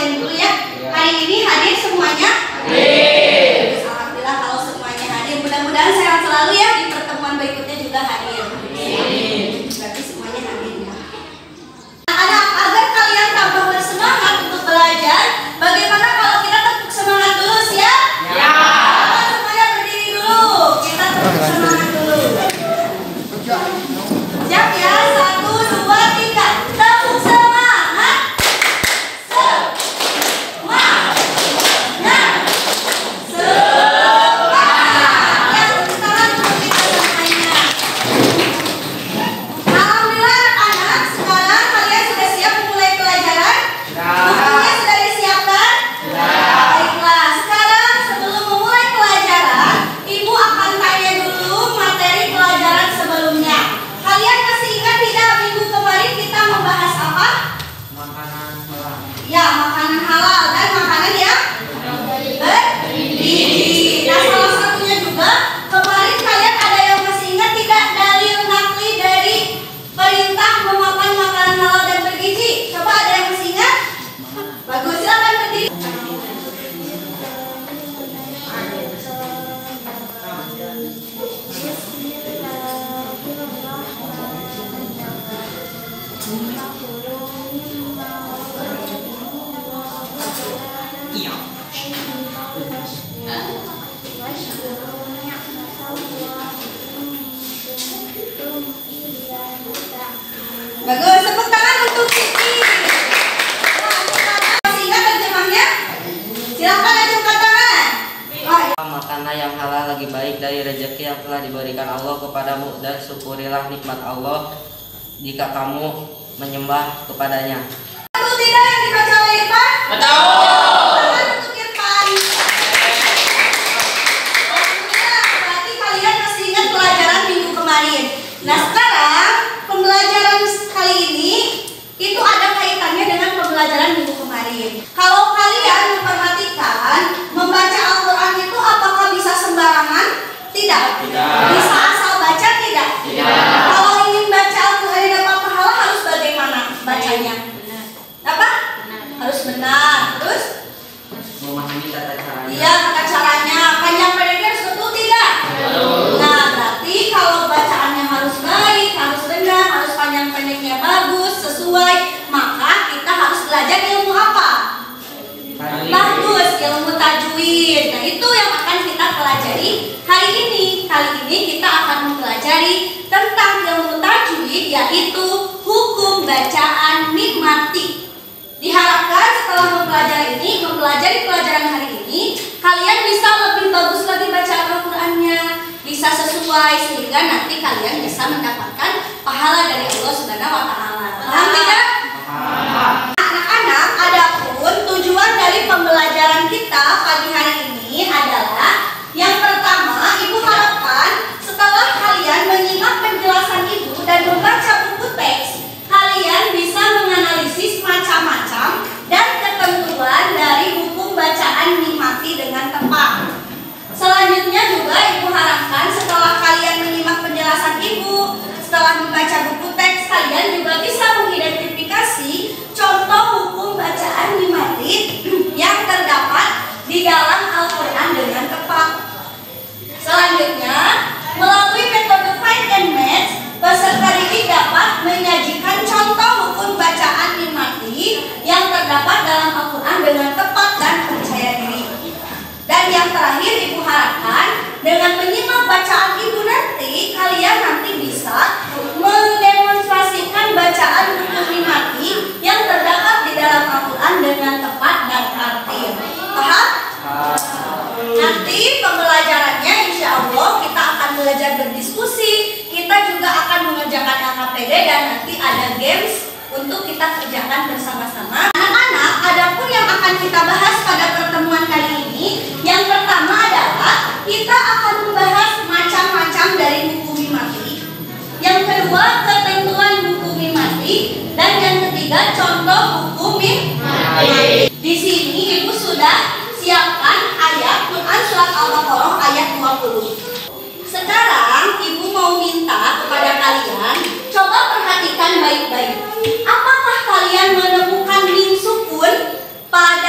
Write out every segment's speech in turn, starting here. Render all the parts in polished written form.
absen dulu ya. Hari ini hadir semuanya? Hadir. Alhamdulillah kalau semuanya hadir. Mudah-mudahan sehat selalu ya, di pertemuan berikutnya juga hadir. Berarti semuanya hadir ya. Anak-anak, agar kalian tambah bersemangat untuk belajar, bagaimana kalau kita tepuk semangat dulu, siap? Ya. Semuanya berdiri dulu. Kita tepuk semangat dulu. Siap ya? 1, 2, 3. Tepuk semangat. Semangat. Semangat. Ya, tepuk tangan untuk kita semuanya. Alhamdulillah anak-anak, sekarang kalian sudah siap memulai pelajaran? Bukunya sudah disiapkan? Baiklah, sekarang sebelum memulai pelajaran, Ibu akan tanya dulu materi pelajaran sebelumnya. Kalian masih ingat tidak minggu kemarin kita membahas apa? Makanan halal. Ya, makanan halal dan makanan yang bergizi. Nah, salah satunya juga kemarin kalian ada yang masih ingat tidak dalil nakli dari perintah memakan makanan halal dan bergizi? Coba ada yang masih ingat? Bagus, silakan berdiri. Bagus, tepuk tangan untuk Siti. Masih ingat terjemahnya? Silakan acungkan tangan. Makanlah yang halal lagi baik dari rezeki yang telah diberikan Allah kepadamu, dan syukurilah nikmat Allah jika kamu menyembah kepadanya. Betul tidak yang dibaca oleh Irfan? Betul. Tangan untuk Irfan. Alhamdulillah, berarti kalian masih ingat pelajaran minggu kemarin. Nah, sekarang pembelajaran kali ini itu ada kaitannya dengan pembelajaran minggu kemarin. Kalau kalian memperhatikan, membaca Al-Quran itu apakah bisa sembarangan? Tidak. Bisa asal baca? Tidak. Kalau ingin baca Al-Quran dan dapat pahala harus bagaimana bacanya? Apa? Harus benar. Terus? Memahami tata caranya. Iya, tata caranya. Panjang pendeknya harus betul tidak? Nah, berarti kalau bacaannya harus baik, harus benar, harus panjang pendeknya bagus, sesuai, maka kita harus belajar ilmu apa? Bagus, ilmu tajwid. Nah, itu yang akan kita pelajari hari ini. Kali ini kita akan mempelajari tentang ilmu tajwid, yaitu hukum bacaan nikmati. Diharapkan setelah mempelajari pelajaran hari ini, kalian bisa lebih bagus lagi baca Al-Qur'annya, bisa sesuai sehingga nanti kalian bisa mendapatkan pahala dari Allah Subhanahu wa taala. Paham tidak? Anak-anak, adapun tujuan dari pembelajaran kita pagi hari ini adalah yang pertama, Ibu harapkan setelah kalian menyimak penjelasan Ibu dan membaca buku teks, kalian bisa menganalisis macam-macam dan ketentuan dari hukum bacaan nikmati dengan tepat. Selanjutnya juga Ibu harapkan setelah kalian menyimak penjelasan Ibu, setelah membaca buku teks, kalian juga bisa mengidentifikasi contoh hukum bacaan nikmati yang terdapat di dalam Al-Quran dengan tepat. Selanjutnya, melalui metode find and match, peserta didik dapat menyajikan contoh hukum bacaan nikmati yang terdapat dalam Al-Quran dengan tepat dan percaya diri. Dan yang terakhir, Ibu harapkan dengan menyimak bacaan Ibu nanti, kalian nanti bisa mendemonstrasikan bacaan hukum nikmati yang terdapat di dalam Al-Quran dengan tepat dan arti. Paham? Nanti pembelajarannya insya Allah kita akan belajar berdiskusi, kita juga akan mengerjakan LKPD dan nanti ada games untuk kita kerjakan bersama-sama. Anak-anak, adapun yang akan kita bahas pada pertemuan kali ini, yang pertama adalah kita akan membahas macam-macam dari buku mimati. Yang kedua, ketentuan buku mimati, dan yang ketiga, contoh buku mimati. Di sini Ibu sudah siapkan ayat Quran surat Al-Baqarah ayat 20. Sekarang Ibu mau minta kepada kalian, coba perhatikan baik-baik. Apakah kalian menemukan mim sukun pada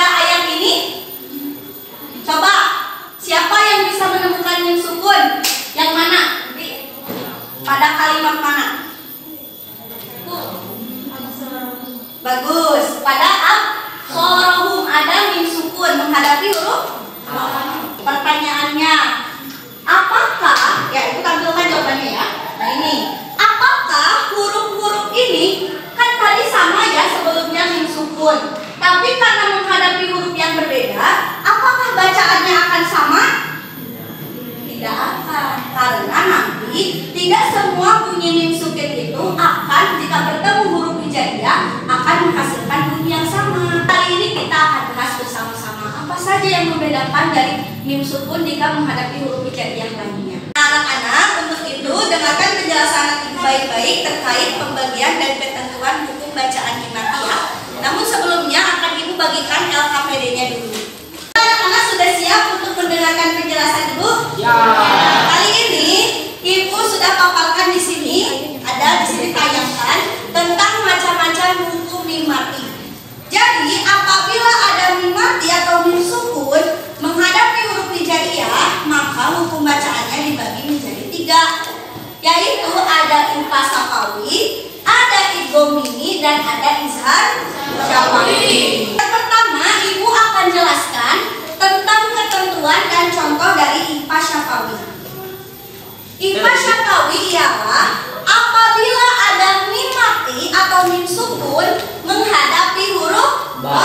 Bagus. Pada absorohum ada mim sukun menghadapi huruf. Pertanyaannya, apakah, ya itu tampilkan jawabannya ya. Nah ini, apakah huruf-huruf ini kan tadi sama ya sebelumnya mim sukun, tapi karena menghadapi huruf yang berbeda, apakah bacaannya akan sama? Tidak akan, karena nanti tidak semua bunyi mim sukun itu akan jika bertemu huruf hijaiyah akan menghasilkan bunyi yang sama. Kali ini kita akan bahas bersama-sama apa saja yang membedakan dari mim sukun jika menghadapi huruf hijaiyah lainnya. Anak-anak, untuk itu dengarkan penjelasan ibu baik-baik terkait pembagian dan ketentuan hukum bacaan himatiyah. Namun sebelumnya akan ibu bagikan LKPD-nya dulu. Anak-anak sudah siap untuk mendengarkan penjelasan ibu? Ya. Kali ini ibu sudah paparkan di sini, ada di sini tayangkan tentang macam-macam hukum mim mati. Jadi apabila ada mim mati atau mim sukun menghadapi huruf hijaiyah, maka hukum bacaannya dibagi menjadi 3, yaitu ada impas safawi, ada idgham mimi, dan ada izhar syafawi. Yang pertama, ibu akan jelaskan tentang ketentuan dan contoh dari impas syafawi. Impas syafawi ialah apabila ada mim mati atau mim sukun menghadapi huruf ba.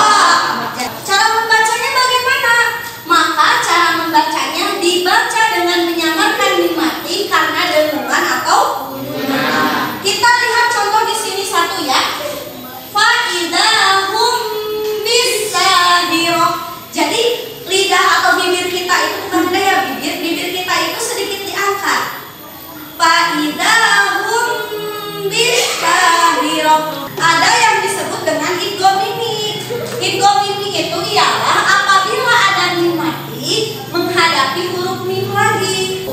Cara membacanya bagaimana? Maka cara membacanya dibaca dengan menyamarkan mim mati karena dengungan atau gunan. Kita lihat contoh di sini satu ya. Fa idahum bisahirah. Jadi lidah atau bibir kita itu bukan lidah ya, bibir kita itu sedikit diangkat. Fa idahum bisahirah. Ada yang disebut dengan idgham mimi. Idgham mimi itu ialah apabila ada mim mati menghadapi huruf mim lagi.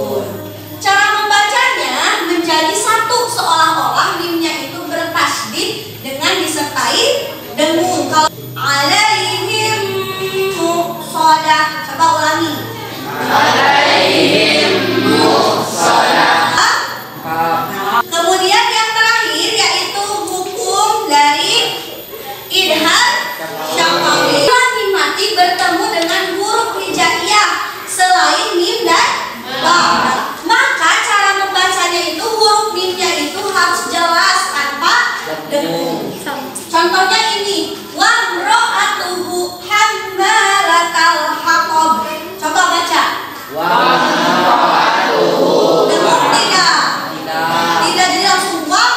Cara membacanya menjadi satu, seolah-olah mimnya itu bertasydid dengan disertai dengung. Kalau alaihim muqsadah, coba ulangi. Alaihim muqsadah. Kemudian yang terakhir yaitu hukum dari idhar syafawi. Mim mati bertemu dengan huruf hijaiyah selain mim dan ba, maka cara membacanya itu huruf mimnya itu harus jelas tanpa dengung. Contohnya ini, wamro'atuhu hammalatal hatab. Coba baca. Wamro'atuhu. Dengung tidak? Tidak, jadi langsung wam.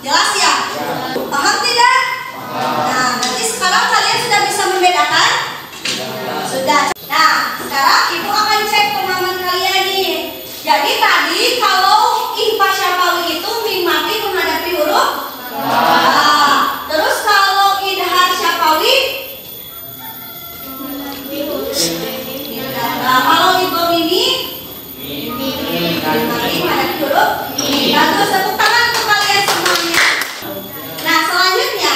Jelas ya? Paham tidak? Nah, nanti sekarang kalian sudah bisa membedakan? Sudah. Nah, sekarang ibu akan cek pemahaman kalian nih. Jadi tadi kalau impas syafawi itu mim mati menghadapi huruf ba. Terus kalau idhar syafawi, nah, kalau idgham ini mim mati menghadapi huruf. Bagus, tepuk tangan untuk kalian semuanya. Nah, selanjutnya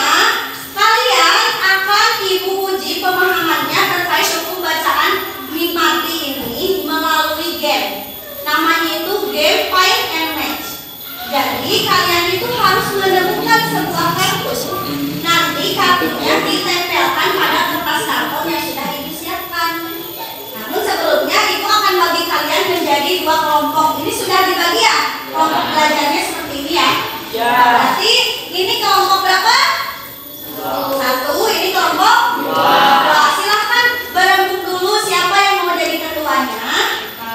kalian akan ibu uji pemahamannya terkait hukum bacaan mim mati ini melalui game. Namanya itu game find and match. Jadi kalian itu harus menemukan sebuah kartu. Nanti kartunya ditempelkan pada kertas karton yang sudah ibu siapkan. Namun sebelumnya ibu akan bagi kalian menjadi 2 kelompok. Ini sudah dibagi ya. Kelompok belajarnya seperti ini ya. Berarti ini kelompok berapa? 1. Ini kelompok 2. Silahkan berembuk dulu siapa yang mau jadi ketuanya.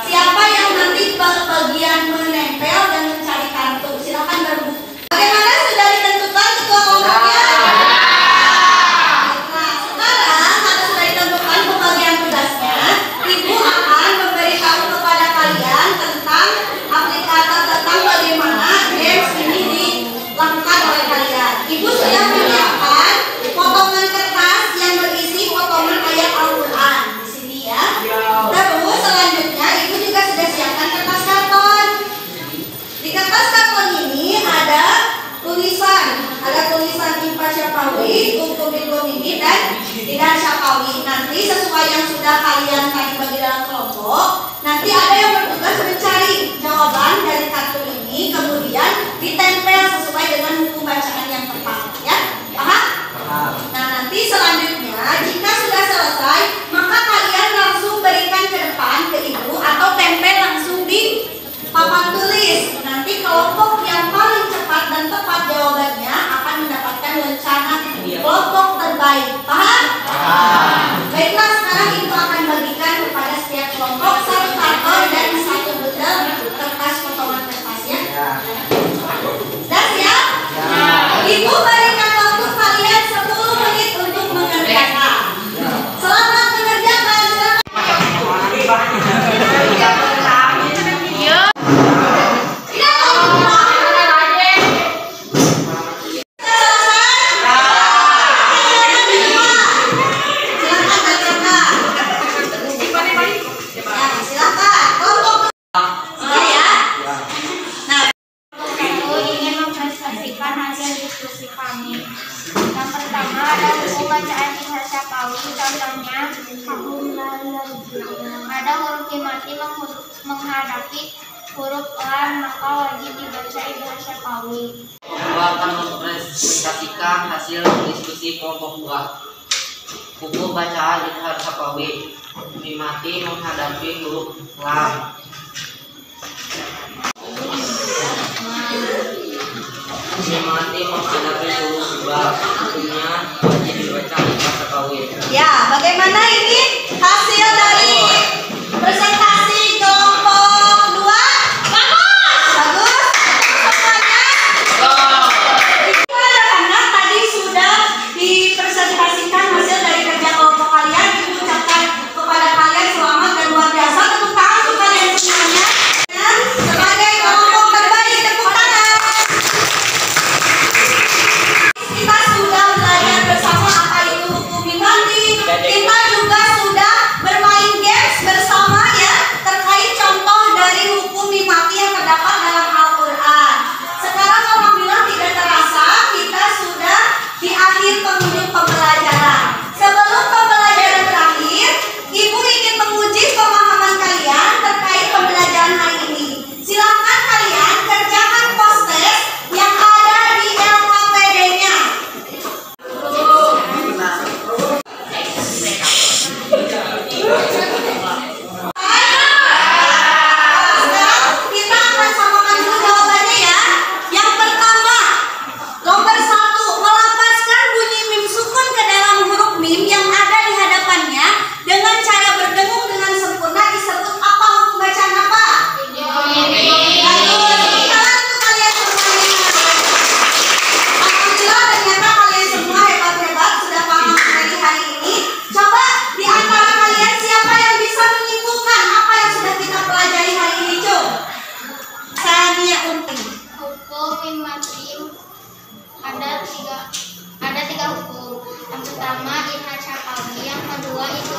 Siapa yang nanti bagian menempel dan mencari kartu. Silahkan berembuk. Bagaimana, sudah ditentukan ketua kelompoknya? Nah, sekarang karena sudah ditentukan pembagian tugasnya, ibu akan memberitahu kepada kalian tentang aplikasi, tentang bagaimana games ini dilakukan oleh kalian. Ibu sudah menyiapkan potongan kertas yang berisi potongan ayat Al-Quran di sini ya. Terus selanjutnya ibu juga sudah siapkan kertas karton. Di kertas karton ini ada tulisan impas syafawi, hukum idgham mimi, dan idhar syafawi. Nanti sesuai yang sudah kalian tadi bagi dalam kelompok, nanti ada yang bertugas mencari jawaban dari kartu ini, kemudian ditempel sesuai dengan hukum bacaan yang tepat ya. Paham? ada hukum bacaan Ibhar Syafawi, contohnya ada huruf mati menghadapi huruf lam, maka wajib dibaca Ibhar Syafawi. Gua akan mempresentasikan hasil diskusi kelompok 2. Hukum bacaan Ibhar Syafawi. Mim mati menghadapi huruf lam. Mim mati menghadapi huruf ba. Hukumnya wajib dibaca Ibhar Syafawi. Ya, bagaimana ini hasil dari presentasi kelompok 2? Bagus. Semuanya? Karena tadi sudah dipresentasikan hasil dari kerja kelompok kalian, diucapkan kepada kalian selamat dan luar biasa. Tepuk tangan untuk kalian semuanya. Dan sebagai kelompok terbaik, tepuk tangan. Kita sudah belajar bersama apa itu hukum mimati. Kita juga sudah bermain games bersama ya terkait contoh dari hukum mimati yang terdapat dalam Al-Quran. Sekarang alhamdulillah tidak terasa kita sudah di akhir penghujung pembelajaran. Sebelum pembelajaran berakhir, Ibu ingin menguji pemahaman kalian terkait pembelajaran hari ini. Silakan kalian kerjakan post-test yang ada di LKPD-nya. Sekarang kita akan samakan dulu jawabannya ya. Yang pertama, nomor 1, melapaskan bunyi mim sukun ke dalam huruf mim yang ada di hadapannya dengan cara berdengung dengan sempurna disebut apa? Hukum bacaan apa? Bagus, tepuk tangan untuk kalian semuanya. Alhamdulillah ternyata kalian semua hebat-hebat sudah paham dari hari ini. Coba di antara kalian siapa yang bisa menyimpulkan apa yang sudah kita pelajari hari ini, Cung? Sania Unti. Hukum mim mati ada tiga hukum. Yang pertama Ibhar Syafawi, yang kedua itu